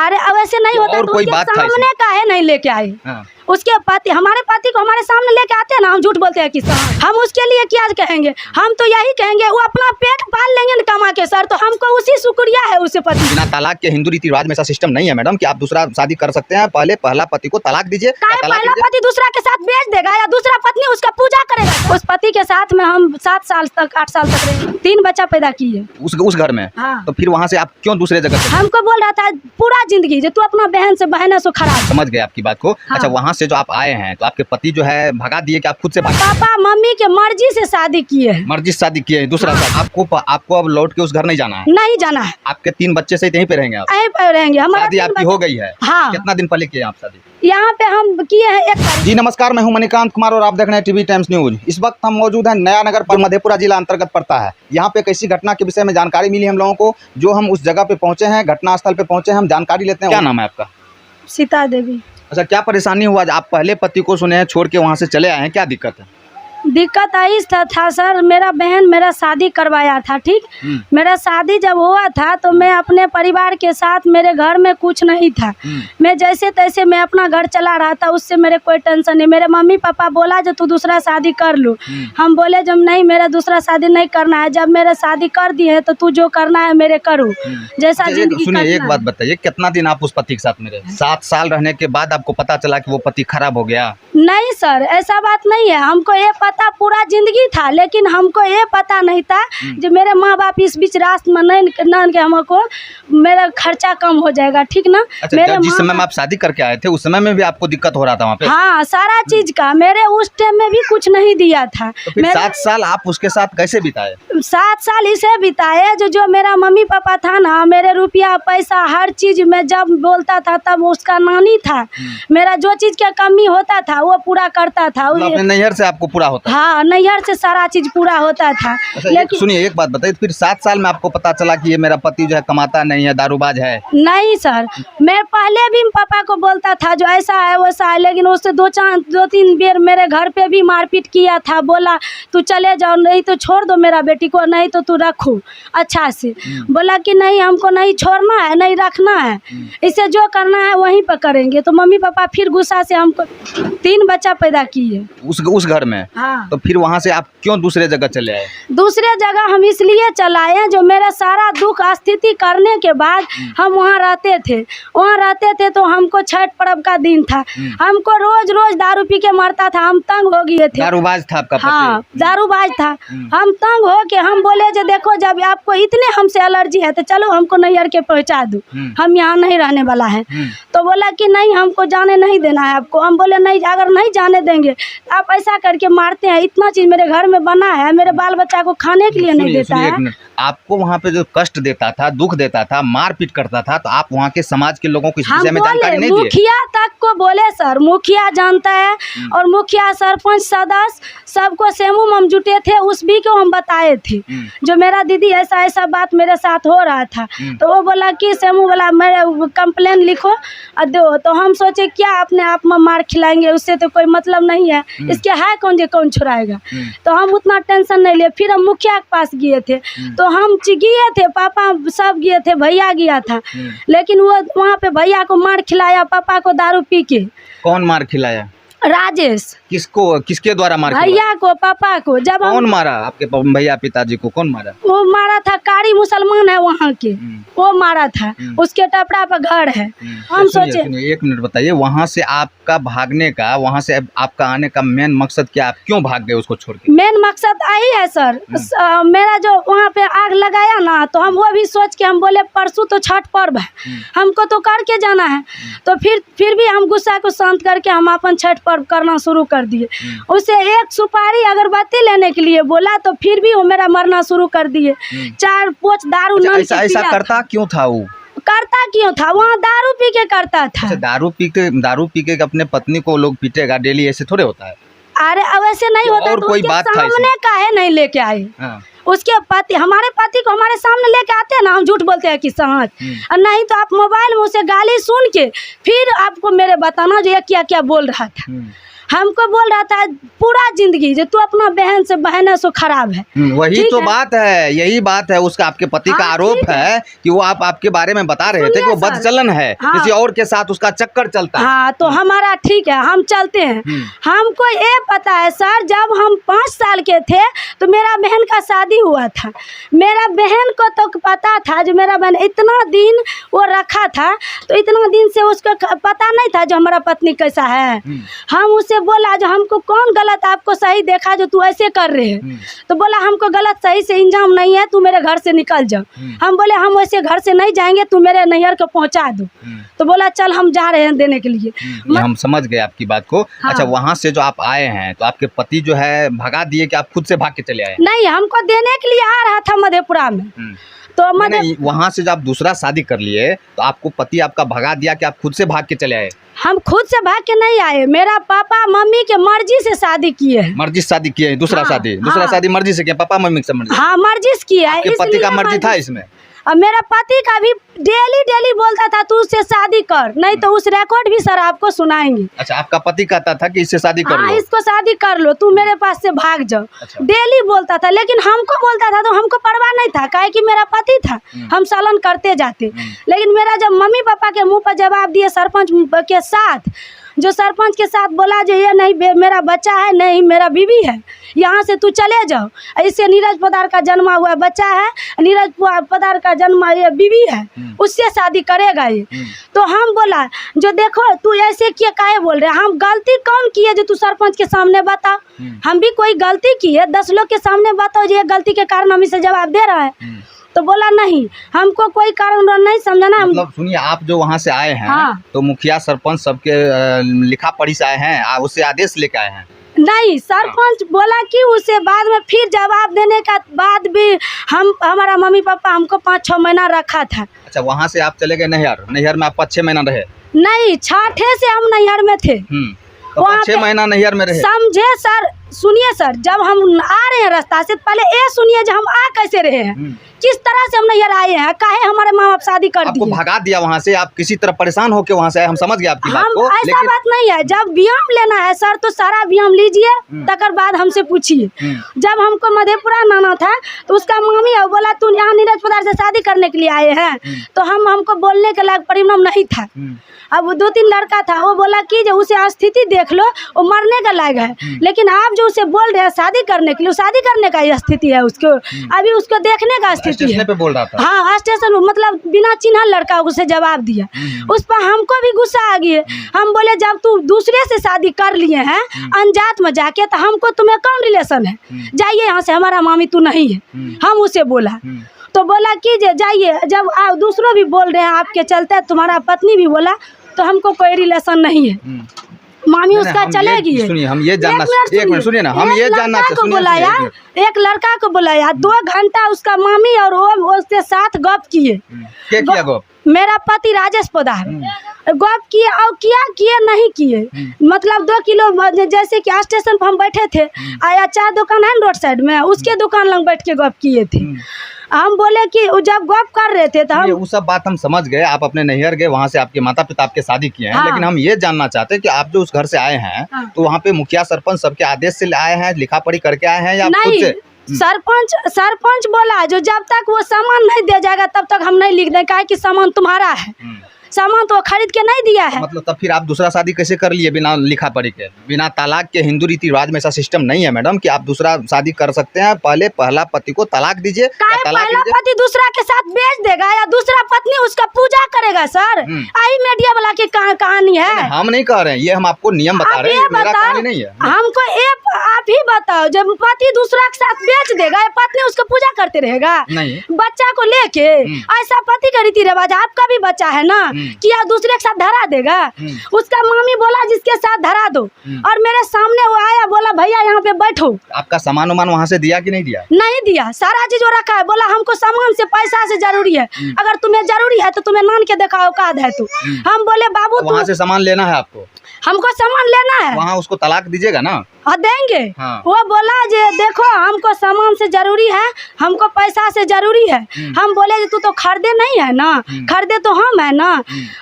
अरे अब ऐसे नहीं होता और तो कोई उसके बात था सामने काहे नहीं लेके आए? हाँ। उसके पति हमारे पति को हमारे सामने लेके आते हैं ना, हम झूठ बोलते हैं किस हम उसके लिए क्या कहेंगे? हम तो यही कहेंगे वो अपना पेट पाल लेंगे ना कमा के सर, तो हमको उसी शुक्रिया है उससे पति। बिना तलाक के हिंदू रीति रिवाज में ऐसा सिस्टम नहीं है मैडम कि आप दूसरा शादी कर सकते हैं। पहले पहला पति को तलाक दीजिए। पहला पति दूसरा के साथ बेच देगा या दूसरा पत्नी उसका पूजा करेगा? उस पति के साथ में हम 7 साल तक 8 साल तक रहे, 3 बच्चा पैदा किए उस घर में। हाँ। तो फिर वहाँ से आप क्यों दूसरे जगह से? हमको बोल रहा था पूरा जिंदगी जो तू अपना बहन है सो खराब। समझ गए आपकी बात को। हाँ। अच्छा, वहाँ से जो आप आए हैं तो आपके पति जो है भगा दिए कि आप खुद से भागे? पापा मम्मी के मर्जी से शादी किए हैं। मर्जी से शादी किए हैं दूसरा साथ। आपको अब लौट के उस घर नहीं जाना है? नहीं जाना है। आपके 3 बच्चे से यहीं पे रहेंगे आप? यहीं पे रहेंगे। हमारा शादी आपकी हो गई है? हाँ। कितना दिन पहले किए आप शादी? यहाँ पे हम किए हैं 1 तारीख। जी नमस्कार, मैं हूं मणिकांत कुमार और आप देख रहे हैं टीवी टाइम्स न्यूज। इस वक्त हम मौजूद हैं नया नगर पर, मधेपुरा जिला अंतर्गत पड़ता है। यहाँ पे एक ऐसी घटना के विषय में जानकारी मिली हम लोगों को, जो हम उस जगह पे पहुंचे हैं, घटना स्थल पे पहुंचे हैं, हम जानकारी लेते हैं। क्या नाम है आपका? सीता देवी। अच्छा, क्या परेशानी हुआ? आप पहले पति को सुने हैं, छोड़ के वहाँ से चले आए हैं, क्या दिक्कत है? दिक्कत आई था सर, मेरा बहन मेरा शादी करवाया था, ठीक। मेरा शादी जब हुआ था तो मैं अपने परिवार के साथ, मेरे घर में कुछ नहीं था, मैं जैसे तैसे मैं अपना घर चला रहा था, उससे मेरे कोई टेंशन नहीं। मेरे मम्मी पापा बोला जो तू दूसरा शादी कर लो, हम बोले जब नहीं मेरा दूसरा शादी नहीं करना है, जब मेरा शादी कर दी है तो तू जो करना है मेरे करो, जैसा जिंदगी। सुनिए, एक बात बताइए, कितना दिन आप उस पति के साथ में रहे? 7 साल रहने के बाद आपको पता चला कि वो पति खराब हो गया? नहीं सर, ऐसा बात नहीं है। हमको ये पता पूरा जिंदगी था, लेकिन हमको ये पता नहीं था जो मेरे माँ बाप इस बीच रास्ते में नहीं के हमको मेरा खर्चा कम हो जाएगा, ठीक ना। अच्छा, मेरे जिस समय में आप शादी करके आए थे उस समय में भी आपको दिक्कत हो रहा था वहाँ पे? हाँ, सारा चीज का मेरे उस टाइम में भी कुछ नहीं दिया था। तो फिर 7 साल आप उसके साथ कैसे बिताए? 7 साल इसे बिताए जो मेरा मम्मी पापा था ना, मेरे रुपया पैसा हर चीज में जब बोलता था तब उसका नानी था, मेरा जो चीज का कमी होता था वो पूरा करता था। अपने नैहर से आपको पूरा होता? हाँ, नैहर से सारा चीज पूरा होता था। अच्छा, लेकिन सुनिए, एक बात बताइए, फिर 7 साल में आपको पता चला कि ये मेरा पति जो है कमाता नहीं है, दारूबाज है? नहीं सर, मैं पहले भी पापा को बोलता था जो ऐसा है वैसा है, लेकिन उससे 2-3 बार मेरे घर पे भी मारपीट किया था, बोला तू चले जाओ, नहीं तो छोड़ दो मेरा बेटी को, नहीं तो तू रखो अच्छा से। बोला कि नहीं हमको नहीं छोड़ना है, नहीं रखना है, इसे जो करना है वहीं पर करेंगे। तो मम्मी पापा फिर गुस्सा से हमको 3 बच्चा पैदा किए उस घर में। हाँ। तो फिर वहाँ से आप क्यों दूसरे जगह चले आए? दूसरे जगह हम इसलिए चलाए जो मेरा सारा दुख स्थिति करने के बाद हम वहाँ रहते थे तो हमको छठ पर्व का दिन था, हमको रोज दारू पी के मरता था, हम तंग हो गए थे। दारूबाज था आपका पति? हाँ, दारूबाज था। हम तंग हो के हम बोले जो देखो जब आपको इतने हमसे एलर्जी है तो चलो हमको नैहर के पहुँचा दो, हम यहाँ नहीं रहने वाला है। तो बोला कि नहीं हमको जाने नहीं देना है आपको। हम बोले नहीं, अगर नहीं जाने देंगे आप ऐसा करके मारते हैं, इतना चीज मेरे घर में बना है, मेरे बाल बच्चा को खाने के लिए नहीं देता है। आपको वहाँ पे जो कष्ट देता था, दुख देता था, मारपीट करता था, तो आप वहाँ के समाज के लोगों को इस विषय में जानकारी नहीं दी? मुखिया तक को बोले सर, मुखिया जानता है और मुखिया सरपंच सदस्य सबको सेमू हम जुटे थे, उस भी को हम बताए थे जो मेरा दीदी ऐसा बात मेरे साथ हो रहा था। तो वो बोला कि सेमू बोला मेरे कंप्लेन लिखो और दो। तो हम सोचे क्या अपने आप में मार खिलाएंगे, उससे तो कोई मतलब नहीं है, इसके है कौन छुड़ाएगा। तो हम उतना टेंशन नहीं लिए। फिर हम मुखिया के पास गए थे, तो हम गए थे, पापा सब गए थे, भैया गया था, लेकिन वो वहाँ पे भैया को मार खिलाया, पापा को दारू पी के। कौन मार खिलाया? राजेश। किसके द्वारा मार? भैया को, पापा को। जब कौन मारा? आपके भैया पिताजी को कौन मारा? वो मारा था, कारी मुसलमान है वहाँ के, वो मारा था, उसके टपरा पर घर है। हम सोचे। 1 मिनट बताइए, वहाँ से आपका भागने का, वहाँ से आपका आने का मेन मकसद क्या? आप क्यों भाग गए उसको छोड़ के? मेन मकसद यही है सर, मेरा जो वहाँ पे आग लगाया ना, तो हम वो भी सोच के हम बोले परसों तो छठ पर्व है, हमको तो करके जाना है। तो फिर भी हम गुस्सा को शांत करके हम अपन छठ पर्व करना शुरू कर दिए। उसे 1 सुपारी अगरबत्ती लेने के लिए बोला, तो फिर भी वो मेरा मरना शुरू कर दिए। 4 पोंछ दारू। ऐसा करता क्यों था? वो करता क्यों था? वहाँ दारू पी के करता था। अच्छा, दारू पी के अपने पत्नी को लोग पीटेगा डेली, ऐसे थोड़े होता है? अरे अब ऐसे नहीं होता। और कोई बात था? सामने काहे नहीं लेके आए? उसके पति हमारे पति को हमारे सामने लेके आते हैं ना, हम झूठ बोलते हैं कि सच, और नहीं तो आप मोबाइल में उसे गाली सुन के फिर आपको मेरे बताना जो ये क्या क्या बोल रहा था। हमको बोल रहा था पूरा जिंदगी जो तू अपना बहन है सो खराब है। वही ठीक तो है? बात है, यही बात है। उसका आपके पति का हाँ, आरोप ठीक है कि वो आपके बारे में बता रहे थे कि वो सुनिए सर। बदचलन है, हाँ। किसी और के साथ उसका चक्कर चलता है। हाँ तो हमारा ठीक है, हम चलते हैं। हमको ये पता है सर, जब हम 5 साल के थे तो मेरा बहन का शादी हुआ था। मेरा बहन को तो पता था जो मेरा बहन इतना दिन वो रखा था, तो इतना दिन से उसको पता नहीं था जो हमारा पत्नी कैसा है। हम उससे बोला जो हमको कौन गलत आपको सही देखा जो तू ऐसे कर रहे हैं, तो बोला हमको गलत सही से इंजाम नहीं है, तू मेरे घर से निकल जा। हम बोले हम वैसे घर से नहीं जाएंगे, तू मेरे नैहर को पहुंचा दो। तो बोला चल हम जा रहे हैं देने के लिए। हम समझ गए आपकी बात को। हाँ। अच्छा, वहाँ से जो आप आए हैं तो आपके पति जो है भगा दिए कि आप खुद से भाग के चले आए? नहीं, हमको देने के लिए आ रहा था मधेपुरा में। तो नहीं, वहाँ से जब आप दूसरा शादी कर लिए तो आपको पति आपका भगा दिया कि आप खुद से भाग के चले आए? हम खुद से भाग के नहीं आए, मेरा पापा मम्मी के मर्जी से शादी किए हैं। मर्जी से शादी किए? दूसरा हाँ, शादी दूसरा हाँ। शादी मर्जी से किया? पापा मम्मी से मर्जी? हाँ मर्जी से किया है। आपके पति का मर्जी था इसमें? और मेरा पति का भी डेली बोलता था तू उससे शादी कर, नहीं तो उस रिकॉर्ड भी सर आपको सुनाएंगे। अच्छा, आपका पति कहता था कि इससे शादी कर हाँ लो? इसको शादी कर लो, तू मेरे पास से भाग जाओ। अच्छा। डेली बोलता था, लेकिन हमको बोलता था तो हमको परवाह नहीं था, काहे कि मेरा पति था, हम सालन करते जाते। लेकिन मेरा जब मम्मी पापा के मुंह पर जवाब दिए सरपंच के साथ, जो सरपंच के साथ बोला जो ये नहीं मेरा बच्चा है, नहीं मेरा बीवी है, यहाँ से तू चले जाओ, इससे नीरज पदार का जन्मा हुआ बच्चा है, नीरज पदार का जन्मा ये बीवी है, उससे शादी करेगा ये। तो हम बोला जो देखो तू ऐसे किए काहे बोल रहे, हम गलती कौन किए जो तू सरपंच के सामने बता। हम भी कोई गलती किए, 10 लोग के सामने बताओ जो ये गलती के कारण हम इसे जवाब दे रहा है। तो बोला नहीं, हमको कोई कारण नहीं समझना। मतलब सुनिए, आप जो वहाँ से आए हैं हाँ। तो मुखिया सरपंच सबके लिखा पढ़ी से आए हैं, उससे आदेश लेके आए हैं? नहीं, सरपंच बोला कि उसे बाद में फिर जवाब देने का बाद भी हमारा मम्मी पापा हमको 5-6 महीना रखा था। अच्छा, वहाँ से आप चले गए नैहर? नैहर में आप 5-6 महीना रहे? नहीं, 6 से हम नैहर में थे। तो 5-6 महीना नैहर में रहे? समझे सर, सुनिए सर, जब हम आ रहे हैं रास्ता से पहले ये सुनिए जो हम आ कैसे रहे हैं, किस तरह से हम नैहर आए हैं, काहे हमारे माँ बाप शादी कर आपको दिए। भगा दिया वहाँ से, आप किसी तरह परेशान होके वहाँ से आए, हम समझ गए आपकी बात को। ऐसा बात नहीं है, जब व्यायाम लेना है सर तो सारा व्यायाम लीजिए, तकर बाद हमसे पूछिए। जब हमको मधेपुरा नाना था तो उसका मामी है, बोला तू यहाँ नीरज पदार से शादी करने के लिए आए हैं, तो हमको बोलने के लायक परिणाम नहीं था। अब 2-3 लड़का था, वो बोला कि जो उसे स्थिति देख लो, वो मरने का लायक है, लेकिन आप जो उसे बोल रहे हैं शादी करने के लिए, शादी करने का ये स्थिति है उसको, अभी उसको देखने का स्थिति है। पे बोल रहा था? हाँ, स्टेशन मतलब बिना चिन्ह लड़का उसे जवाब दिया। उस पर हमको भी गुस्सा आ गया। हम बोले जब तू दूसरे से शादी कर लिए हैं अनजात में जाके, तो हमको तुम्हें कौन रिलेशन है, जाइए यहाँ से, हमारा मामी तू नहीं है। हम उसे बोला तो बोला कि जाइए, जब आप दूसरों भी बोल रहे हैं आपके चलते, तुम्हारा पत्नी भी बोला, तो हमको कोई रिलेशन नहीं है, मामी उसका चलेगी। सुनिए, हम ये जानना, एक मिनट सुनिए ना, हम ये जानना को बुलाया, एक लड़का को बुलाया, 2 घंटा उसका मामी और वो उसके साथ गप किए। क्या किया गप? मेरा पति राजेश पदार गप किए और किए नहीं किए, मतलब 2 किलो, जैसे कि स्टेशन पर हम बैठे थे, आया 4 दुकान है रोड साइड में, उसके दुकान लग बैठ के गप किए थे। हम बोले कि जब गप कर रहे थे तो हम वो सब बात हम समझ गए, आप अपने नैहर गए, वहाँ से आपके माता पिता आपके शादी किए हैं। हाँ। लेकिन हम ये जानना चाहते हैं कि आप जो उस घर से आए हैं, हाँ। तो वहाँ पे मुखिया सरपंच सबके आदेश से आए हैं, लिखा पढ़ी करके आए हैं या खुद नहीं, से? सरपंच बोला जो जब तक वो सामान नहीं दे जाएगा तब तक हम नहीं लिख दें, काहे कि सामान तुम्हारा है, सामान तो खरीद के नहीं दिया है। मतलब तब फिर आप दूसरा शादी कैसे कर लिए बिना लिखा पढ़ी के, बिना तलाक के? हिंदू रीति रिवाज में ऐसा सिस्टम नहीं है मैडम कि आप दूसरा शादी कर सकते हैं। पहले पहला पति को तलाक दीजिए। पहला पति दूसरा के साथ बेच देगा या दूसरा पत्नी उसका पूजा करेगा सर? आई मीडिया वाला की कहानी है। हम नहीं कह रहे हैं, ये हम आपको नियम बता रहे हैं, मेरा कहानी नहीं है। हमको आप ही बताओ, जब पति दूसरा के साथ बेच देगा, पत्नी उसको पूजा करते रहेगा? नहीं, बच्चा को लेके ऐसा पति का रीति रिवाज, आपका भी बच्चा है ना, किया दूसरे के साथ धरा देगा? उसका मामी बोला जिसके साथ धरा दो, और मेरे सामने वो आया, बोला भैया यहाँ पे बैठो। आपका सामान वामान वहाँ से दिया कि नहीं दिया? नहीं दिया, सारा चीज वो रखा है। बोला हमको सामान से पैसा से जरूरी है, अगर तुम्हें जरूरी है तो तुम्हें मान के देखा औकात है तू। हम बोले बाबू वहाँ से सामान लेना है आपको, हमको सामान लेना है, वहाँ उसको तलाक दीजिएगा ना? हाँ देंगे। हाँ। वो बोला जे देखो हमको सामान से जरूरी है, हमको पैसा से जरूरी है। हम बोले तू तो खरीदे नहीं है ना, खरीदे तो हम है ना,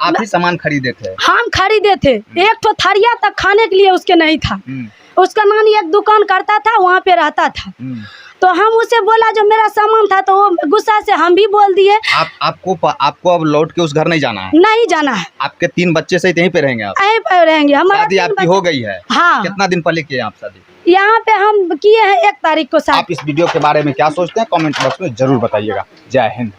आप ही सामान खरीदे थे? हम खरीदे थे, एक तो थरिया तक खाने के लिए उसके नहीं था। उसका नानी एक दुकान करता था, वहाँ पे रहता था। तो हम उसे बोला जो मेरा सामान था, तो वो गुस्सा से हम भी बोल दिए। आपको अब लौट के उस घर नहीं जाना है? नहीं जाना है। आपके 3 बच्चे सहित यहीं पे रहेंगे आप? यहीं पे रहेंगे। हमारा शादी आपकी हो गई है? हाँ। कितना दिन पहले किए आप शादी? यहाँ पे हम किए हैं 1 तारीख को शादी। आप इस वीडियो के बारे में क्या सोचते हैं, कमेंट बॉक्स में जरूर बताइएगा। जय हिंद।